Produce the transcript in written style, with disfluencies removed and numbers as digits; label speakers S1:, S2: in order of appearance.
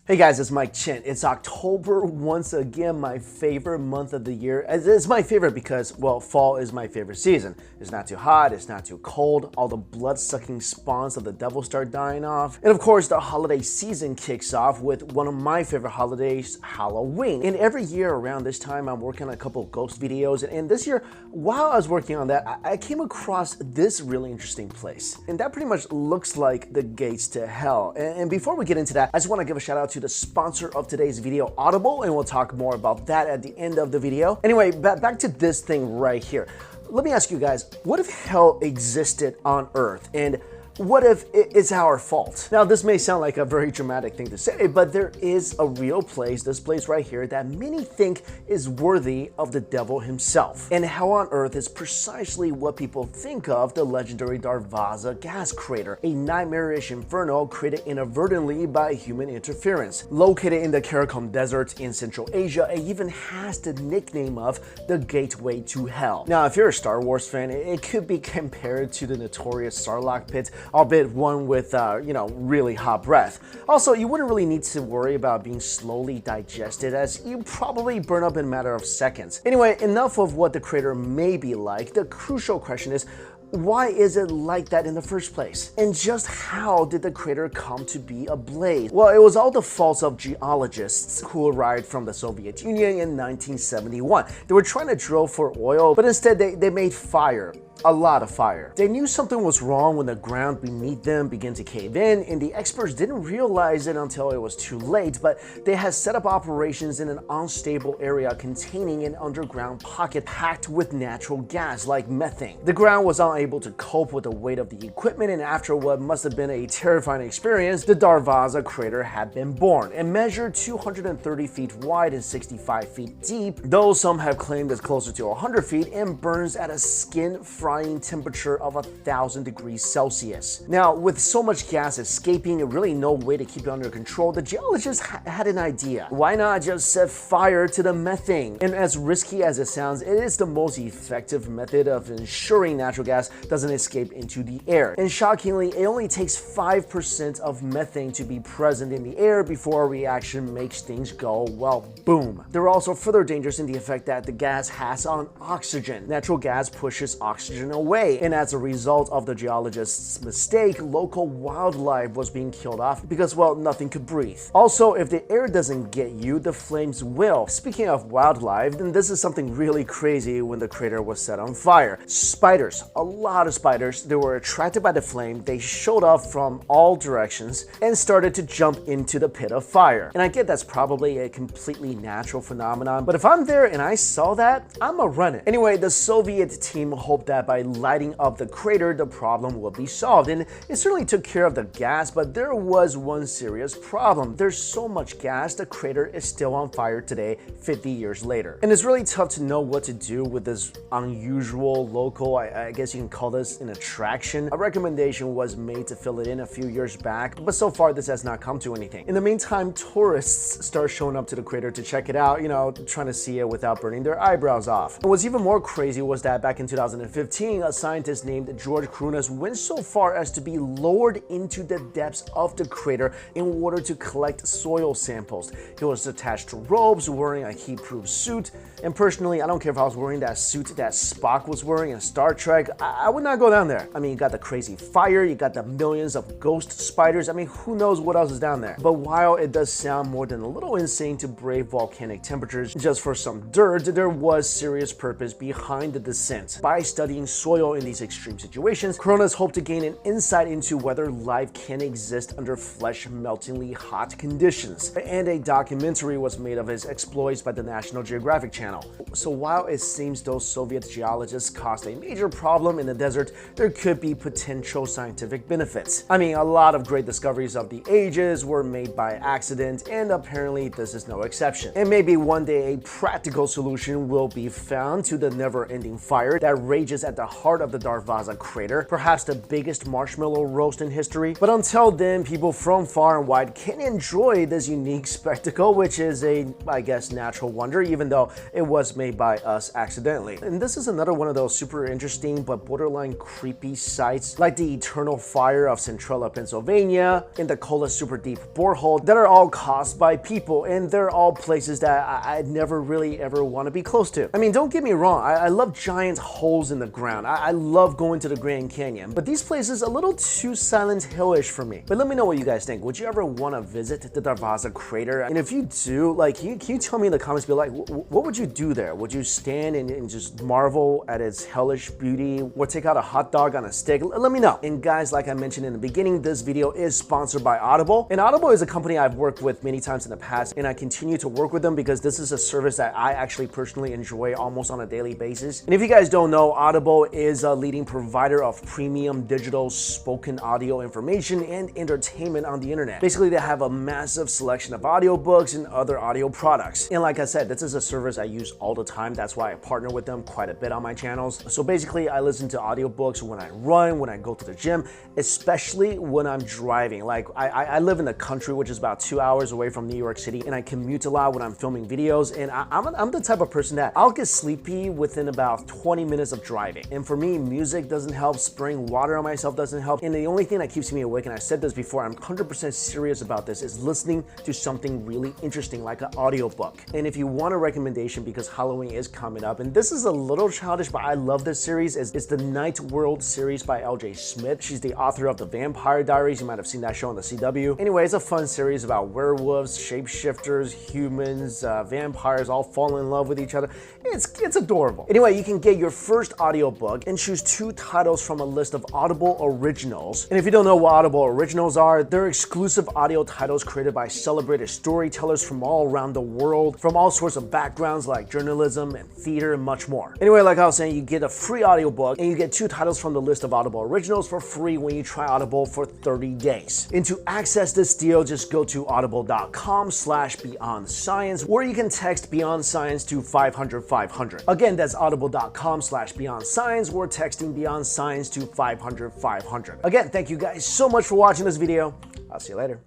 S1: Hey guys, it's Mike Chen. It's October once again, my favorite month of the year. It's my favorite because, well, fall is my favorite season. It's not too hot, it's not too cold, all the blood-sucking spawns of the devil start dying off. And of course, the holiday season kicks off with one of my favorite holidays, Halloween. And every year around this time, I'm working on a couple of ghost videos. And this year, while I was working on that, I came across this really interesting place. And that pretty much looks like the gates to hell. And before we get into that, I just want to give a shout out to the sponsor of today's video, Audible, and we'll talk more about that at the end of the video. Anyway, back to this thing right here. Let me ask you guys, what if hell existed on Earth? And what if it's our fault? Now, this may sound like a very dramatic thing to say, but there is a real place, this place right here, that many think is worthy of the devil himself. And hell on Earth is precisely what people think of the legendary Darvaza gas crater, a nightmarish inferno created inadvertently by human interference. Located in the Karakum Desert in Central Asia, it even has the nickname of the Gateway to Hell. Now, if you're a Star Wars fan, it could be compared to the notorious Sarlacc pit, albeit one with, really hot breath. Also, you wouldn't really need to worry about being slowly digested, as you probably burn up in a matter of seconds. Anyway, enough of what the crater may be like. The crucial question is, why is it like that in the first place? And just how did the crater come to be ablaze? Well, it was all the faults of geologists who arrived from the Soviet Union in 1971. They were trying to drill for oil, but instead they made fire. A lot of fire. They knew something was wrong when the ground beneath them began to cave in, and the experts didn't realize it until it was too late, but they had set up operations in an unstable area containing an underground pocket packed with natural gas like methane. The ground was unable to cope with the weight of the equipment, and after what must have been a terrifying experience, the Darvaza crater had been born. It measured 230 feet wide and 65 feet deep, though some have claimed it's closer to 100 feet, and burns at a skin-frying temperature of 1,000 degrees Celsius. Now, with so much gas escaping and really no way to keep it under control, the geologists had an idea. Why not just set fire to the methane? And as risky as it sounds, it is the most effective method of ensuring natural gas doesn't escape into the air. And shockingly, it only takes 5% of methane to be present in the air before a reaction makes things go, well, boom. There are also further dangers in the effect that the gas has on oxygen. Natural gas pushes oxygen away, and as a result of the geologists' mistake, local wildlife was being killed off because, well, nothing could breathe. Also, if the air doesn't get you, the flames will. Speaking of wildlife, then this is something really crazy when the crater was set on fire. Spiders, a lot of spiders, they were attracted by the flame, they showed up from all directions and started to jump into the pit of fire. And I get that's probably a completely natural phenomenon, but if I'm there and I saw that, I'ma run it. Anyway, the Soviet team hoped that by lighting up the crater, the problem would be solved, and it certainly took care of the gas, but there was one serious problem. There's so much gas, the crater is still on fire today, 50 years later. And it's really tough to know what to do with this unusual local, I guess you can call this an attraction. A recommendation was made to fill it in a few years back, but so far this has not come to anything. In the meantime, tourists start showing up to the crater to check it out, trying to see it without burning their eyebrows off. And what's even more crazy was that back in 2015, a scientist named George Krounos went so far as to be lowered into the depths of the crater in order to collect soil samples. He was attached to ropes, wearing a heat-proof suit, and personally, I don't care if I was wearing that suit that Spock was wearing in Star Trek, I would not go down there. I mean, you got the crazy fire, you got the millions of ghost spiders, I mean, who knows what else is down there. But while it does sound more than a little insane to brave volcanic temperatures just for some dirt, there was serious purpose behind the descent. By studying soil in these extreme situations, Krounos hoped to gain an insight into whether life can exist under flesh-meltingly hot conditions. And a documentary was made of his exploits by the National Geographic Channel. So while it seems those Soviet geologists caused a major problem in the desert, there could be potential scientific benefits. I mean, a lot of great discoveries of the ages were made by accident, and apparently this is no exception. And maybe one day a practical solution will be found to the never-ending fire that rages at at the heart of the Darvaza crater, perhaps the biggest marshmallow roast in history. But until then, people from far and wide can enjoy this unique spectacle, which is a, I guess, natural wonder, even though it was made by us accidentally. And this is another one of those super interesting but borderline creepy sites, like the Eternal Fire of Centrella, Pennsylvania, and the Kola Super Deep Borehole, that are all caused by people, and they're all places that I'd never really ever want to be close to. I mean, don't get me wrong, I love giant holes in the ground. I love going to the Grand Canyon, but these places a little too Silent Hill-ish for me. But let me know what you guys think. Would you ever want to visit the Darvaza crater? And if you do, like, can you tell me in the comments below, like, what would you do there? Would you stand and just marvel at its hellish beauty, or take out a hot dog on a stick? Let me know. And guys, like I mentioned in the beginning, this video is sponsored by Audible. And Audible is a company I've worked with many times in the past, and I continue to work with them because this is a service that I actually personally enjoy almost on a daily basis. And if you guys don't know, Audible is a leading provider of premium digital spoken audio information and entertainment on the internet. Basically, they have a massive selection of audiobooks and other audio products. And like I said, this is a service I use all the time. That's why I partner with them quite a bit on my channels. So basically, I listen to audiobooks when I run, when I go to the gym, especially when I'm driving. Like, I live in the country, which is about 2 hours away from New York City, and I commute a lot when I'm filming videos. And I'm the type of person that I'll get sleepy within about 20 minutes of driving. And for me, music doesn't help, spraying water on myself doesn't help. And the only thing that keeps me awake, and I said this before, I'm 100% serious about this, is listening to something really interesting like an audiobook. And if you want a recommendation, because Halloween is coming up, and this is a little childish, but I love this series, it's the Night World series by L.J. Smith. She's the author of The Vampire Diaries. You might have seen that show on the CW. Anyway, it's a fun series about werewolves, shapeshifters, humans, vampires all fall in love with each other. It's adorable. Anyway, you can get your first audiobook and choose 2 titles from a list of Audible Originals. And if you don't know what Audible Originals are, they're exclusive audio titles created by celebrated storytellers from all around the world, from all sorts of backgrounds like journalism and theater and much more. Anyway, like I was saying, you get a free audiobook and you get 2 titles from the list of Audible Originals for free when you try Audible for 30 days. And to access this deal, just go to audible.com/BeyondScience, where you can text Beyond Science to 500-500. Again, that's audible.com/BeyondScience, or texting Beyond Science to 500-500. Again, thank you guys so much for watching this video. I'll see you later.